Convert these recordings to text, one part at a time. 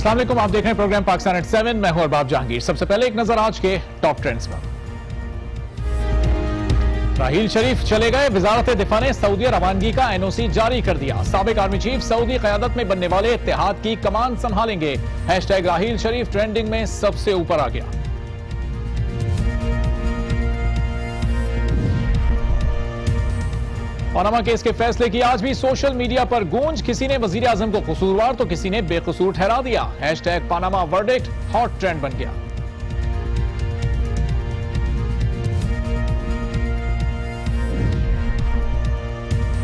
अस्सलाम वालेकुम, आप देख रहे हैं प्रोग्राम पाकिस्तान एट 7। मैं हूं अरबाब जहांगीर। सबसे पहले एक नजर आज के टॉप ट्रेंड्स पर। राहील शरीफ चले गए, वजारत दिफा ने सऊदी रवानगी का एनओसी जारी कर दिया। साबिक आर्मी चीफ सऊदी क़यादत में बनने वाले इत्तेहाद की कमान संभालेंगे। हैशटैग राहील शरीफ ट्रेंडिंग में सबसे ऊपर आ गया। पनामा केस के फैसले की आज भी सोशल मीडिया पर गूंज। किसी ने वजीर आजम को कसूरवार तो किसी ने बेकसूर ठहरा दिया। Hashtag Panama verdict hot trend बन गया।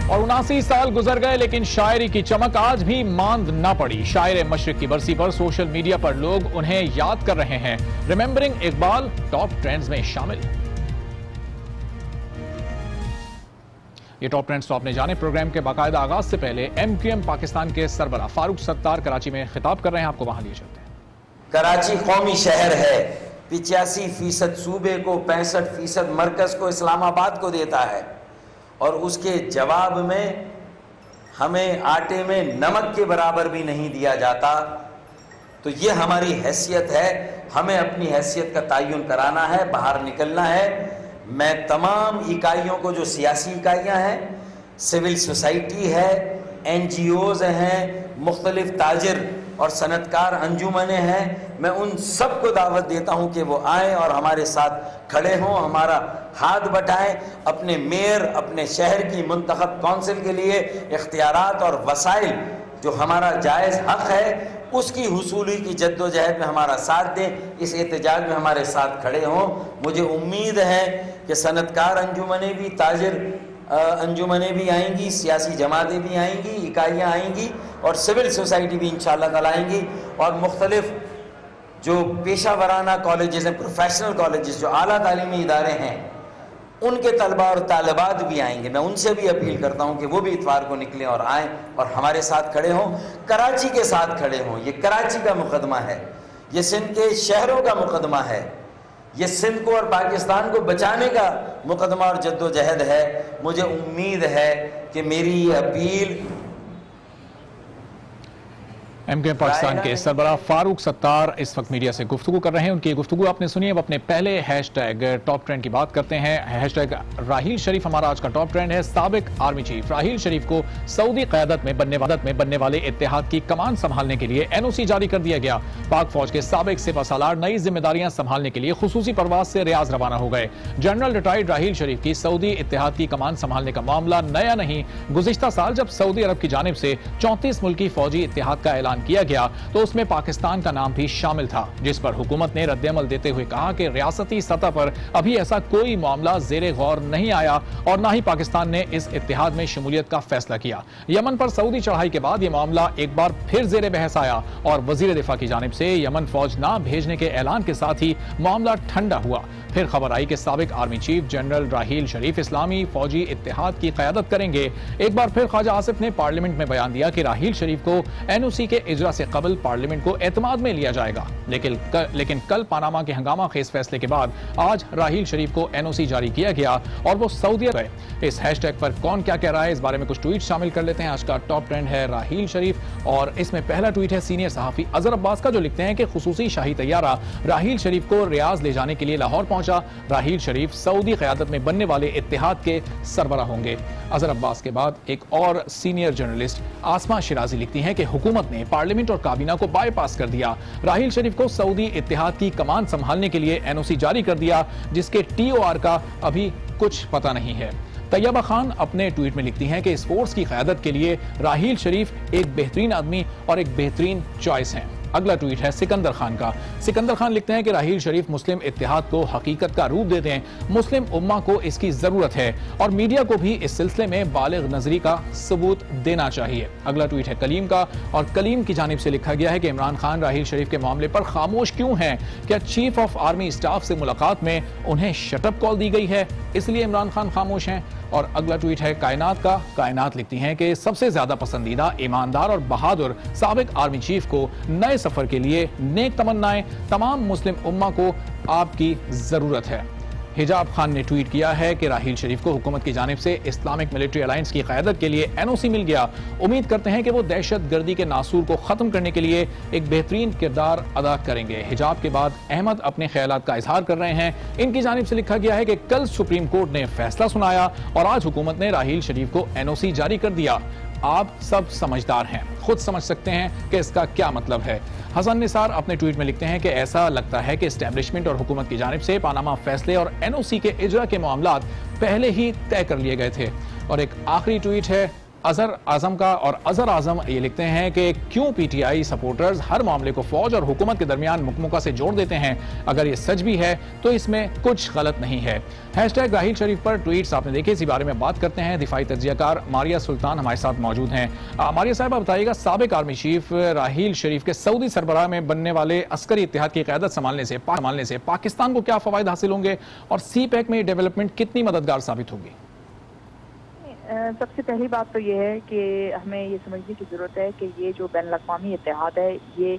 और 79 साल गुजर गए लेकिन शायरी की चमक आज भी मांद ना पड़ी। शायर मशरिक की बरसी पर सोशल मीडिया पर लोग उन्हें याद कर रहे हैं। रिमेंबरिंग इकबाल टॉप ट्रेंड्स में शामिल। ये टॉप ट्रेंड्स तो आपने जाने। प्रोग्राम के बाकायदा आगाज से पहले एमक्यूएम पाकिस्तान के सरबराह फारूक सत्तार कराची में खिताब कर रहे हैं। आपको वहां लिए चलते हैं। कराची कौमी शहर है, 85% सूबे को, 65% मरकज को, इस्लामाबाद को देता है, और उसके जवाब में हमें आटे में नमक के बराबर भी नहीं दिया जाता। तो ये हमारी हैसियत है, हमें अपनी हैसियत का तयन कराना है, बाहर निकलना है। मैं तमाम इकाइयों को, जो सियासी इकाइयाँ हैं, सिविल सोसाइटी है, NGOs हैं, मुख्तलिफ ताजिर और सनतकार अंजुमनें हैं, मैं उन सब को दावत देता हूँ कि वो आएँ और हमारे साथ खड़े हों, हमारा हाथ बटाएं, अपने मेयर, अपने शहर की मुंतखब कौंसिल के लिए इख्तियारात और वसाइल जो हमारा जायज़ हक़ है उसकी हुसूली की जद्दोजहद में हमारा साथ दें, इस एहतजाज में हमारे साथ खड़े हों। मुझे उम्मीद है कि सनतकार अंजुमनें भी, ताजिर अंजुमनें भी आएंगी, सियासी जमातें भी आएंगी, इकाइयाँ आएंगी और सिविल सोसाइटी भी इंशाअल्लाह कल आएंगी, और मुख्तलिफ जो पेशा वराना कॉलेजेस हैं, प्रोफेशनल कॉलेजेस, जो आला तालीमी इदारे हैं, उनके तलबा और तालिबात भी आएंगे। मैं उनसे भी अपील करता हूं कि वो भी इतवार को निकलें और आएँ और हमारे साथ खड़े हों, कराची के साथ खड़े हों। ये कराची का मुकदमा है, ये सिंध के शहरों का मुकदमा है, ये सिंध को और पाकिस्तान को बचाने का मुकदमा और जद्दोजहद है। मुझे उम्मीद है कि मेरी ये अपील एमक्यूएम पाकिस्तान के सरबराह फारूक सत्तार इस वक्त मीडिया से गुफ्तगू कर रहे हैं। उनकी गुफ्तगू आपने सुनी। अब अपने पहले हैशटैग टॉप ट्रेंड की बात करते हैं। हैशटैग राहील शरीफ हमारा आज का टॉप ट्रेंड है। साबिक आर्मी चीफ राहील शरीफ को सऊदी क़यादत में बनने वाले इत्तेहाद की कमान संभालने के लिए एनओसी जारी कर दिया गया। पाक फौज के साबिक सिपहसालार नई जिम्मेदारियां संभालने के लिए खुसूसी परवाज से रियाज रवाना हो गए। जनरल रिटायर्ड राहील शरीफ की सऊदी इत्तेहाद की कमान संभालने का मामला नया नहीं। गुज़िश्ता साल जब सऊदी अरब की जानिब से 34 मुल्की फौजी इत्तेहाद का ऐलान किया गया तो उसमें पाकिस्तान का नाम भी शामिल था, जिस पर हुकूमत ने रद्द-ए-अमल देते हुए कहा कि रियासती सतह पर अभी ऐसा कोई मामला ज़ेरे गौर नहीं आया और ना ही पाकिस्तान ने इस इत्तेहाद में शमूलियत का फैसला किया। यमन पर सऊदी चढ़ाई के बाद यह मामला एक बार फिर ज़ेरे बहस आया और वजीर दिफा की जानिब से यमन फौज ना भेजने के ऐलान के साथ ही मामला ठंडा हुआ। फिर खबर आई कि साबिक आर्मी चीफ जनरल राहील शरीफ इस्लामी फौजी इत्तेहाद की क़यादत करेंगे। एक बार फिर ख्वाजा आसिफ ने पार्लियामेंट में बयान दिया कि राहील शरीफ को एनओसी के इजरा से कबल पार्लियामेंट को एतमाद में लिया जाएगा। लेकिन कल पनामा के हंगामा खेज फैसले के बाद आज राहील शरीफ को एनओसी जारी किया गया और वो सऊदी अरब गए। इस हैशटैग पर कौन क्या कह रहा है, इस बारे में कुछ ट्वीट शामिल कर लेते हैं। आज का टॉप ट्रेंड है राहील शरीफ और इसमें पहला ट्वीट है सीनियर सहाफी अजहर अब्बास का, जो लिखते हैं कि खुसूसी शाही तैयारा राहील शरीफ को रियाज ले जाने के लिए लाहौर पहुंचा। राहील शरीफ सऊदी क़यादत में बनने वाले इत्तेहाद के सरबराह होंगे। अजहर अब्बास के बाद एक और सीनियर जर्नलिस्ट आसमा शिराजी लिखती हैं कि हुकूमत ने पार्लियामेंट और काबीना को बाईपास कर दिया। राहील शरीफ को सऊदी इत्तेहाद की कमान संभालने के लिए एनओसी जारी कर दिया, जिसके TOR का अभी कुछ पता नहीं है। तैयबा खान अपने ट्वीट में लिखती हैं कि इस फोर्स की क़यादत के लिए राहील शरीफ एक बेहतरीन आदमी और एक बेहतरीन चॉइस हैं। अगला ट्वीट है सिकंदर खान का। सिकंदर खान लिखते हैं कि राहील शरीफ मुस्लिम इत्तेहाद को हकीकत का रूप देते हैं। मुस्लिम उम्मा को इसकी जरूरत है और मीडिया को भी इस सिलसिले में बालिग नजरी का सबूत देना चाहिए। अगला ट्वीट है कलीम का और कलीम की जानिब से लिखा गया है कि इमरान खान राहील शरीफ के मामले पर खामोश क्यों हैं? क्या चीफ ऑफ आर्मी स्टाफ से मुलाकात में उन्हें शटअप कॉल दी गई है, इसलिए इमरान खान खामोश हैं? और अगला ट्वीट है कायनात का। कायनात लिखती हैं कि सबसे ज्यादा पसंदीदा, ईमानदार और बहादुर साबिक आर्मी चीफ को नए सफर के लिए नेक तमन्नाएं। तमाम मुस्लिम उम्मा को आपकी जरूरत है। हिजाब खान ने ट्वीट किया है कि राहील शरीफ को हुकूमत की जानिब से इस्लामिक मिलिट्री अलायंस की क़यादत के लिए NOC मिल गया। उम्मीद करते हैं कि वो दहशत गर्दी के नासूर को खत्म करने के लिए एक बेहतरीन किरदार अदा करेंगे। हिजाब के बाद अहमद अपने ख्यालात का इजहार कर रहे हैं। इनकी जानिब से लिखा गया है कि कल सुप्रीम कोर्ट ने फैसला सुनाया और आज हुकूमत ने राहील शरीफ को NOC जारी कर दिया। आप सब समझदार हैं, खुद समझ सकते हैं कि इसका क्या मतलब है। हसन निसार अपने ट्वीट में लिखते हैं कि ऐसा लगता है कि एस्टेब्लिशमेंट और हुकूमत की जानिब से पानामा फैसले और NOC के इजरा के मामलात पहले ही तय कर लिए गए थे। और एक आखिरी ट्वीट है अजहर आजम का, और अजहर आजम ये लिखते हैं कि क्यों PTI सपोर्टर्स हर मामले को फौज और हुकूमत के दरमियान मुकमुका से जोड़ देते हैं। अगर ये सच भी है तो इसमें कुछ गलत नहीं है। हैशटैग राहील शरीफ पर ट्वीट्स आपने देखे, इसी बारे में बात करते हैं। दिफाई तज्जियाकार मारिया सुल्तान हमारे साथ मौजूद हैं। मारिया साहब बताइएगा, साबिक आर्मी चीफ राहील शरीफ के सऊदी सरबराह में बनने वाले अस्करी इत्तेहाद की क़यादत संभालने से पाकिस्तान को क्या फ़वाइद हासिल होंगे और CPEC में डेवलपमेंट कितनी मददगार साबित होगी? सबसे पहली बात तो ये है कि हमें ये समझने की ज़रूरत है कि ये जो बैनुल-अक़वामी इत्तेहाद है ये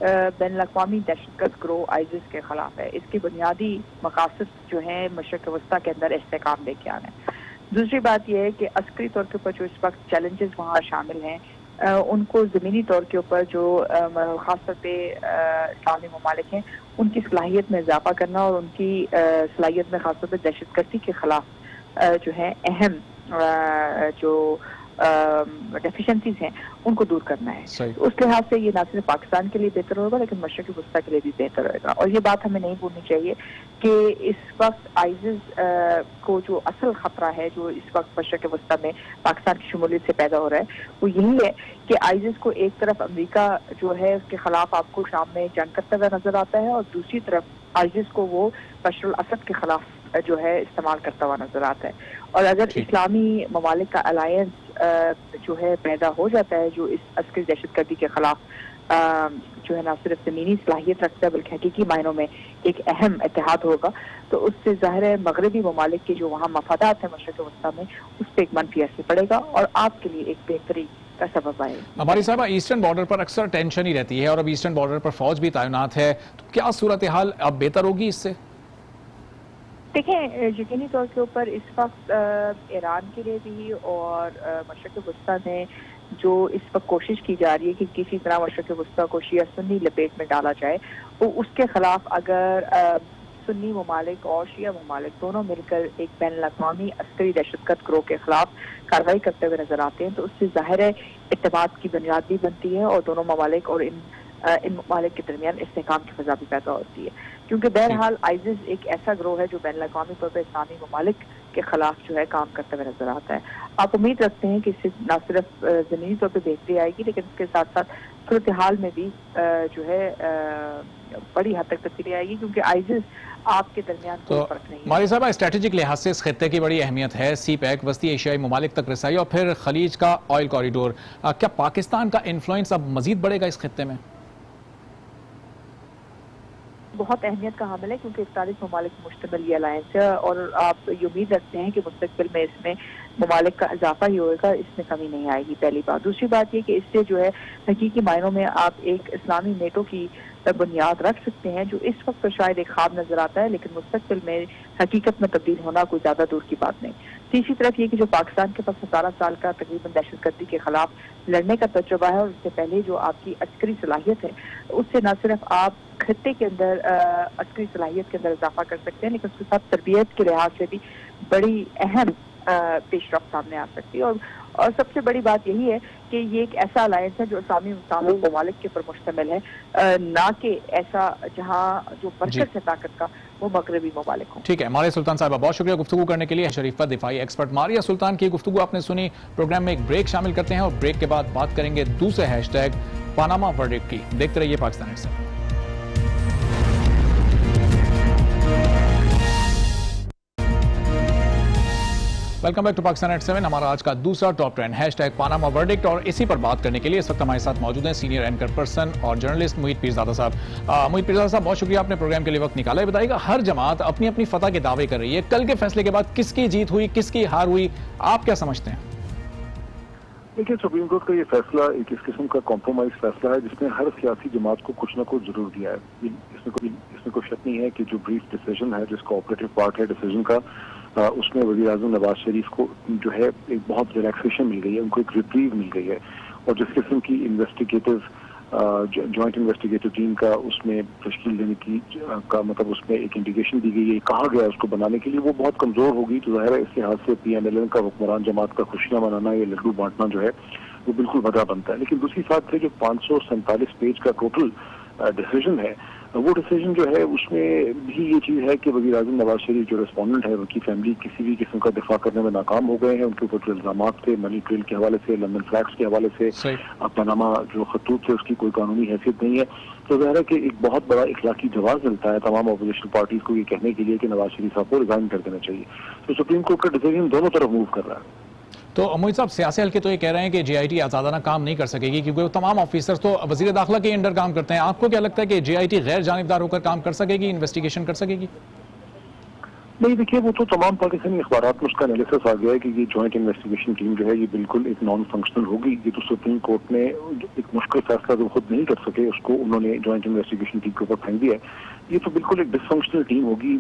बैनुल-अक़वामी दहशतगर्द गिरोह आइसिस के खिलाफ है। इसके बुनियादी मकासद जो हैं मशरिक़ वस्ता के अंदर इस्तेहकाम लेके आना है। दूसरी बात यह है कि अस्करी तौर के ऊपर जो इस वक्त चैलेंजेस वहाँ शामिल हैं उनको ज़मीनी तौर के ऊपर जो ख़ास तौर पर इस्लामी ममालिक हैं उनकी सलाहियत में इजाफा करना और उनकी सलाहियत में ख़ास तौर पर दहशतगर्दी के खिलाफ जो है अहम जो डेफिशिएंसीज हैं उनको दूर करना है। उस लिहाज से ये ना सिर्फ पाकिस्तान के लिए बेहतर होगा लेकिन मशरिक़ी वस्ता के लिए भी बेहतर होगा। और ये बात हमें नहीं भूलनी चाहिए कि इस वक्त आइसिस को जो असल खतरा है जो इस वक्त मशरिक़ी वस्ता में पाकिस्तान की शमूलियत से पैदा हो रहा है वो यही है कि आइसिस को एक तरफ अमेरिका जो है उसके खिलाफ आपको शाम में जंग करता हुआ नजर आता है और दूसरी तरफ आइसिस को वो बशर अल-असद के खिलाफ जो है इस्तेमाल करता हुआ नजर आता है। और अगर इस्लामी ममालिक का अलायंस जो है पैदा हो जाता है जो इस अस्करी दहशतगर्दी के खिलाफ जो है ना सिर्फ ज़मीनी सलाहियत रखता है बल्कि हकीकी मायनों में एक अहम इत्तेहाद होगा तो उससे ज़ाहिर है मगरबी ममालिक के जो वहाँ मफादात हैं मशरिक़ वस्ता में उस पर एक मनफी असर पड़ेगा और आपके लिए एक बेहतरी का सबब आए। हमारी साहब, ईस्टर्न बॉर्डर पर अक्सर टेंशन ही रहती है और अब ईस्टर्न बॉर्डर पर फौज भी तैनात है, तो क्या सूरत हाल अब बेहतर होगी इससे? देखें, यकीनी तौर के ऊपर इस वक्त ईरान के लिए भी और मशरिक़ वस्ता में जो इस वक्त कोशिश की जा रही है कि किसी तरह मशरिक़ वस्ता को शिया सुन्नी लपेट में डाला जाए तो उसके खिलाफ अगर सुन्नी ममालिक और शिया ममालिक दोनों मिलकर एक बैनुल-अक़वामी अस्करी दहशतगर्द गिरोह के खिलाफ कार्रवाई करते हुए नजर आते हैं तो उससे ज़ाहिर है इत्तेमाद की बुनियाद भी बनती है और दोनों ममालिक और इन ममालिक के दरमियान इस्तेहकाम की फजा भी पैदा होती है। क्योंकि बहरहाल आइसिस एक ऐसा गिरोह है जो बैनुल-अक़वामी तौर पर इस्लामी ममालिक के खिलाफ जो है काम करते हुए नजर आता है। आप उम्मीद रखते हैं कि इससे न सिर्फ ज़मीनी तौर पर बेहतरी आएगी लेकिन इसके साथ साथ सूरत हाल में भी जो है बड़ी हद तक तब्दीली आएगी क्योंकि आइसिस आपके दरमियान कोई फर्क नहीं है। मारी साहब, स्ट्रेटेजिक लिहाज से इस खित्ते की बड़ी अहमियत है। CPEC, वस्ती एशियाई ममालिक तक रसाई और फिर खलीज का ऑयल कॉरिडोर। क्या पाकिस्तान का इन्फ्लुएंस अब मजीद बढ़ेगा इस खित्ते में? बहुत अहमियत का हामिल है क्योंकि 41 ममालिक मुश्तमिल ये अलायंस है और आप ये उम्मीद रखते हैं कि मुस्तकबिल में इसमें ममालिक का इजाफा ही होगा, इसमें कमी नहीं आएगी। पहली बात। दूसरी बात ये कि इससे जो है हकीकी मायनों में आप एक इस्लामी नेटो की बुनियाद रख सकते हैं जो इस वक्त तो शायद एक ख्वाब नजर आता है लेकिन मुस्तकबिल में हकीकत में तब्दील होना कोई ज्यादा दूर की बात नहीं। तीसरी तरफ ये कि जो पाकिस्तान के पास 17 साल का तकरीबन दहशतगर्दी के खिलाफ लड़ने का तजुर्बा है और उससे पहले जो आपकी अस्करी सलाहियत है उससे न सिर्फ आप खत्ते के अंदर अस्करी सलाहियत के अंदर इजाफा कर सकते हैं लेकिन उसके साथ तरबियत के लिहाज से भी बड़ी अहम पेशरफ्त सामने आ सकती है। और सबसे बड़ी बात यही है कि ये एक ऐसा अलायंस है जो इस्लामी ममालिक के ऊपर मुश्तमिल है, ना कि ऐसा जहाँ जो बरकत है ताकत का वो मगरबी ममालिक हो। ठीक है मारिया सुल्तान साहब, बहुत शुक्रिया गुफ्तगू करने के लिए। शरीफ पर दिफाई एक्सपर्ट मारिया सुल्तान की गुफ्तगू आपने सुनी। प्रोग्राम में एक ब्रेक शामिल करते हैं और ब्रेक के बाद बात करेंगे दूसरे हैशटैग पानामा वर्डिक्ट की। देखते रहिए Pakistan Express. Welcome back to Pakistan at 7। हमारा आज का दूसरा top trend hashtag Panama verdict और इसी पर बात करने के लिए इस वक्त हमारे साथ मौजूद हैं सीनियर एंकर पर्सन और जर्नलिस्ट मोहित पीरजादा साहब। मोहित पीरजादा साहब, बहुत शुक्रिया आपने प्रोग्राम के लिए वक्त निकाला है। बताइएगा, हर जमात अपनी अपनी फतह के दावे कर रही है, कल के फैसले के बाद किसकी जीत हुई, किसकी हार हुई, आप क्या समझते हैं? देखिए, सुप्रीम कोर्ट का ये फैसला एक इस किस्म का कॉम्प्रोमाइज फैसला है जिसने हर सियासी जमात को कुछ ना कुछ जरूर दिया है, इसमें कोई शक नहीं है कि जो ब्रीफ डिसीजन है, जिसका ऑपरेटिव पार्ट है डिसीजन का, उसमें वज़ीर-ए-आज़म नवाज शरीफ को जो है एक बहुत रिलैक्सेशन मिल गई है, उनको एक रिप्रीव मिल गई है। और जिस किस्म की इन्वेस्टिगेटिव जॉइंट इन्वेस्टिगेटिव टीम का उसमें तश्कील देने की का मतलब उसमें एक इंडिकेशन दी गई है, कहा गया उसको बनाने के लिए, वो बहुत कमज़ोर होगी। तो ज़ाहिर है इस लिहाज से PNLN का हुक्मरान जमात का खुशियाँ मनाना या लड्डू बांटना जो है वो बिल्कुल वजह बनता है। लेकिन दूसरी बात है जो 547 पेज का टोटल डिसीजन है, वो डिसीजन जो है उसमें भी ये चीज़ है कि वज़ीर-ए-आज़म नवाज शरीफ जो रेस्पोंडेंट है उनकी फैमिली किसी भी किस्म का दिफा करने में नाकाम हो गए हैं। उनके ऊपर जो इल्ज़ाम थे मनी ट्रेल के हवाले से, लंदन फ्लैट्स के हवाले से, पनामा जो खतूत थे उसकी कोई कानूनी हैसियत नहीं है। तो ज़ाहिर है कि एक बहुत बड़ा इखलाकी जवाब मिलता है तमाम अपोजिशन पार्टीज को ये कहने के लिए कि नवाज शरीफ साहब को रिजाइन कर देना चाहिए। तो सुप्रीम कोर्ट का डिसीजन दोनों तरफ मूव कर रहा है। तो मोहित साहब, सियासी हल्के तो ये कह रहे हैं कि JIT आज़ादाना काम नहीं कर सकेगी क्योंकि वो तमाम ऑफिसर्स तो वज़ीर दाखिला के अंडर काम करते हैं। आपको क्या लगता है कि JIT गैर जानिबदार होकर काम कर सकेगी, इन्वेस्टिगेशन कर सकेगी? नहीं, देखिए वो तो तमाम पाकिस्तानी अखबारात में उसका एनालिसिस आ गया है कि ये जॉइंट इन्वेस्टिगेशन टीम जो है ये बिल्कुल एक नॉन फंक्शनल होगी। ये तो सुप्रीम कोर्ट ने एक मुश्किल फैसला जो खुद नहीं कर सके उसको उन्होंने जॉइंट इन्वेस्टिगेशन टीम के ऊपर फेंक दिया है। ये तो बिल्कुल एक डिसफंक्शनल टीम होगी,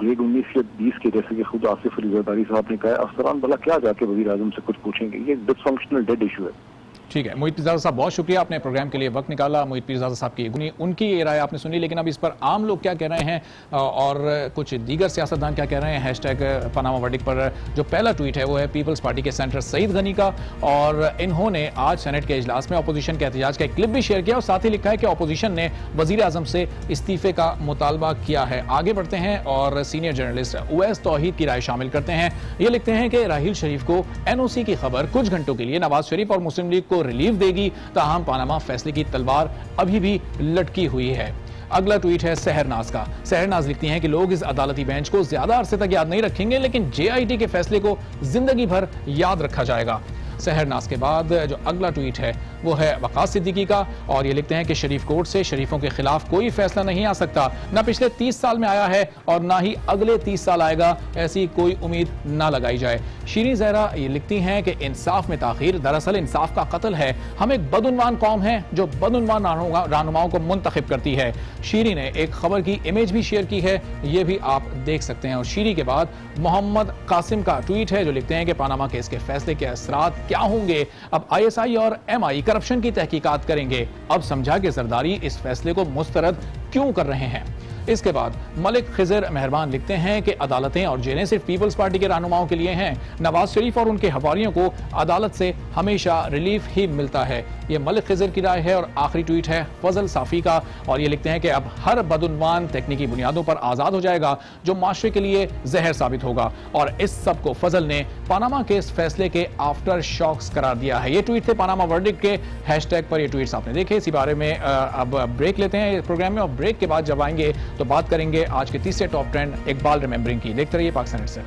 ग्रेड 19 या 20 के, जैसे कि खुद आसिफ अली ज़रदारी साहब ने कहा है। अफसरान भला क्या जाके वज़ीर-ए-आज़म से कुछ पूछेंगे? ये डिसफंक्शनल डेड इशू है। ठीक है मोहित पीरज़ादा साहब, बहुत शुक्रिया, आपने प्रोग्राम के लिए वक्त निकाला। मोहित पीरज़ादा साहब की उनकी ये राय आपने सुनी, लेकिन अब इस पर आम लोग क्या कह रहे हैं और कुछ दीगर सियासतदान क्या कह रहे हैं। हैशटैग पनामा वर्डिक्ट पर जो पहला ट्वीट है वो है पीपल्स पार्टी के सेनेटर सईद गनी का, और इन्होंने आज सेनेट के इजलास में अपोजिशन के एहतजाज का एक क्लिप भी शेयर किया और साथ ही लिखा है कि अपोजिशन ने वज़ीर-ए-आज़म से इस्तीफे का मुतालबा किया है। आगे बढ़ते हैं और सीनियर जर्नलिस्ट उवैस तौहीद की राय शामिल करते हैं। ये लिखते हैं कि राहील शरीफ को NOC की खबर कुछ घंटों के लिए नवाज शरीफ और मुस्लिम लीग को रिलीफ देगी, ताहम पनामा फैसले की तलवार अभी भी लटकी हुई है। अगला ट्वीट है सहरनाज का। सहरनाज लिखती हैं कि लोग इस अदालती बेंच को ज्यादा अरसे तक याद नहीं रखेंगे, लेकिन JIT के फैसले को जिंदगी भर याद रखा जाएगा। सहरनाज के बाद जो अगला ट्वीट है वो है वकास सिद्दीकी का, और ये लिखते हैं कि शरीफ कोर्ट से शरीफों के खिलाफ कोई फैसला नहीं आ सकता, ना पिछले 30 साल में आया है और ना ही अगले 30 साल आएगा, ऐसी कोई उम्मीद ना लगाई जाए। शीरी ज़हरा ये लिखती हैं कि इंसाफ में ताखीर दरअसल इंसाफ का कत्ल है। हम एक बदउन्वान कौम है जो बदउन्वान रहनुमाओं को मुंतखब करती है। शीरी ने एक खबर की इमेज भी शेयर की है, ये भी आप देख सकते हैं। और शीरी के बाद मोहम्मद कासिम का ट्वीट है जो लिखते हैं कि पनामा केस के फैसले के असरात क्या होंगे, अब ISI और MI करप्शन की तहकीकात करेंगे। अब समझा कि जरदारी इस फैसले को मुस्तरद क्यों कर रहे हैं। इसके बाद मलिक खिजर मेहरबान लिखते हैं कि अदालतें और जेलें सिर्फ पीपल्स पार्टी के रहनुमाओं के लिए हैं। नवाज शरीफ और उनके हवारियों को अदालत से हमेशा रिलीफ ही मिलता है। ये मलिक खिजर की राय है। और आखिरी ट्वीट है फजल साफी का, और ये लिखते हैं कि अब हर बदउन्वान तकनीकी बुनियादों पर आजाद हो जाएगा जो माशरे के लिए जहर साबित होगा। और इस सब को फजल ने पनामा के इस फैसले के आफ्टर शॉक्स करार दिया है। ये ट्वीट थे पनामा वर्डिक्ट के। हैशटैग पर ये ट्वीट्स आपने देखे। इसी बारे में अब ब्रेक लेते हैं प्रोग्राम में, और ब्रेक के बाद जब आएंगे तो बात करेंगे आज के तीसरे टॉप ट्रेंड इकबाल रिमेंबरिंग की। देखते रहिए पाकिस्तान से।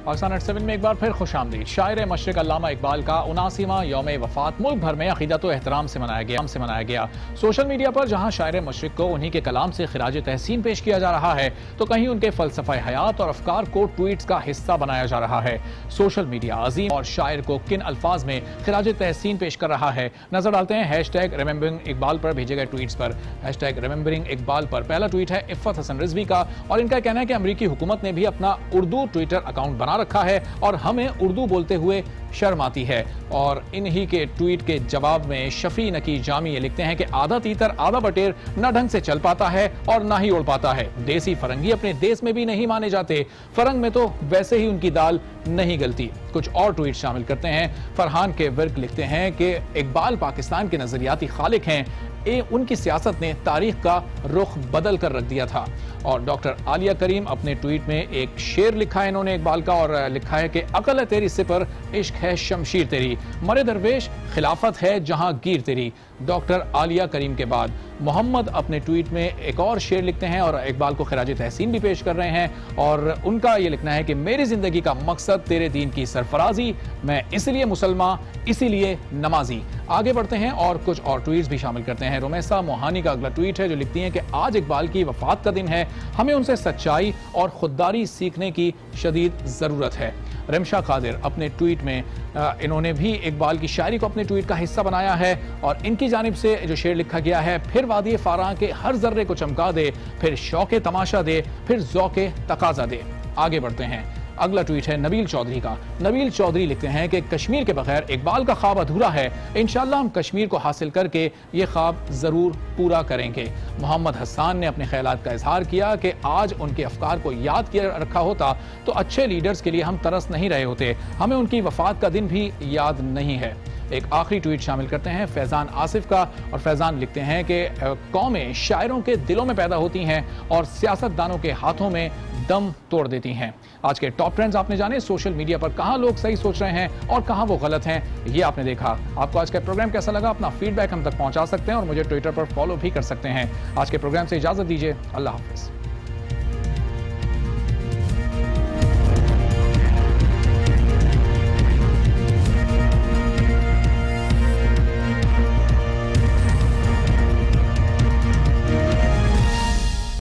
पाकिस्तान 7 में एक बार फिर खुश आमदीद। शायर मशरिक अल्लामा इकबाल का 79वां यौम वफात मुल्क भर में अकीदत व एहतराम से मनाया गया। सोशल मीडिया पर जहां शायर मशरिक को उन्हीं के कलाम से खिराज तहसीन पेश किया जा रहा है, तो कहीं उनके फलसफा हयात और अफकार को ट्वीट्स का हिस्सा बनाया जा रहा है। सोशल मीडिया अजीम और शायर को किन अल्फाज में खिराज तहसीन पेश कर रहा है, नजर डालते हैं हैशटैग रिमेंबरिंग इकबाल पर भेजे गए ट्वीट्स पर। हैशटैग रिमेंबरिंग इकबाल पर पहला ट्वीट है इफ़्फ़त हसन रिजवी का, और इनका कहना है कि अमरीकी हुकूमत ने भी अपना उर्दू ट्विटर अकाउंट बना रखा है और हमें उर्दू बोलते हुए शर्म आती है। और इन्हीं के ट्वीट के जवाब में शफी नकी जामी ये लिखते हैं कि आधा तीतर आधा बटेर न ढंग से चल पाता है और ना ही उड़ पाता है। देसी फरंगी अपने देश में भी नहीं माने जाते, फरंग में तो वैसे ही उनकी दाल नहीं गलती। कुछ और ट्वीट शामिल करते हैं। फरहान के वर्क लिखते हैं कि इकबाल पाकिस्तान के नजरियाती खालिक हैं, उनकी सियासत ने तारीख का रुख बदल कर रख दिया था। और डॉक्टर आलिया करीम अपने ट्वीट में एक शेर लिखा है इन्होंने इकबाल का, और लिखा है कि अकल है तेरी सिपर, इश्क है शमशीर तेरी, मरे दरवेश खिलाफत है जहां गिर तेरी। डॉक्टर आलिया करीम के बाद मोहम्मद अपने ट्वीट में एक और शेर लिखते हैं और इकबाल को खिराज तहसीन भी पेश कर रहे हैं। और उनका ये लिखना है कि मेरी जिंदगी का मकसद तेरे दीन की सरफराजी, मैं इसलिए मुसलमान इसीलिए नमाजी। आगे बढ़ते हैं और कुछ और ट्वीट्स भी शामिल करते हैं। रोमेसा मोहानी का अगला ट्वीट है जो लिखती हैं कि आज इकबाल की वफात का दिन है, हमें उनसे सच्चाई और खुददारी सीखने की शदीद ज़रूरत है। रिमशा कादिर अपने ट्वीट में इन्होंने भी इकबाल की शायरी को अपने ट्वीट का हिस्सा बनाया है और इनकी जानिब से जो शेर लिखा गया है, फिर वादी फारा के हर जर्रे को चमका दे, फिर शौके तमाशा दे, फिर ज़ौके तकाजा दे। आगे बढ़ते हैं, अगला ट्वीट है नबील चौधरी का। नबील चौधरी लिखते हैं कि कश्मीर के बगैर इकबाल का ख्वाब अधूरा है, इंशाअल्लाह हम कश्मीर को हासिल करके ये ख्वाब जरूर पूरा करेंगे। मोहम्मद हसन ने अपने ख्यालात का इजहार किया कि आज उनके अफकार को याद किया रखा होता तो अच्छे लीडर्स के लिए हम तरस नहीं रहे होते, हमें उनकी वफात का दिन भी याद नहीं है। एक आखिरी ट्वीट शामिल करते हैं फैजान आसिफ का, और फैजान लिखते हैं कि कौमें शायरों के दिलों में पैदा होती हैं और सियासतदानों के हाथों में दम तोड़ देती हैं। आज के टॉप ट्रेंड्स आपने जाने, सोशल मीडिया पर कहां लोग सही सोच रहे हैं और कहां वो गलत हैं, ये आपने देखा। आपको आज का प्रोग्राम कैसा लगा, अपना फीडबैक हम तक पहुंचा सकते हैं और मुझे ट्विटर पर फॉलो भी कर सकते हैं। आज के प्रोग्राम से इजाजत दीजिए, अल्लाह हाफिज।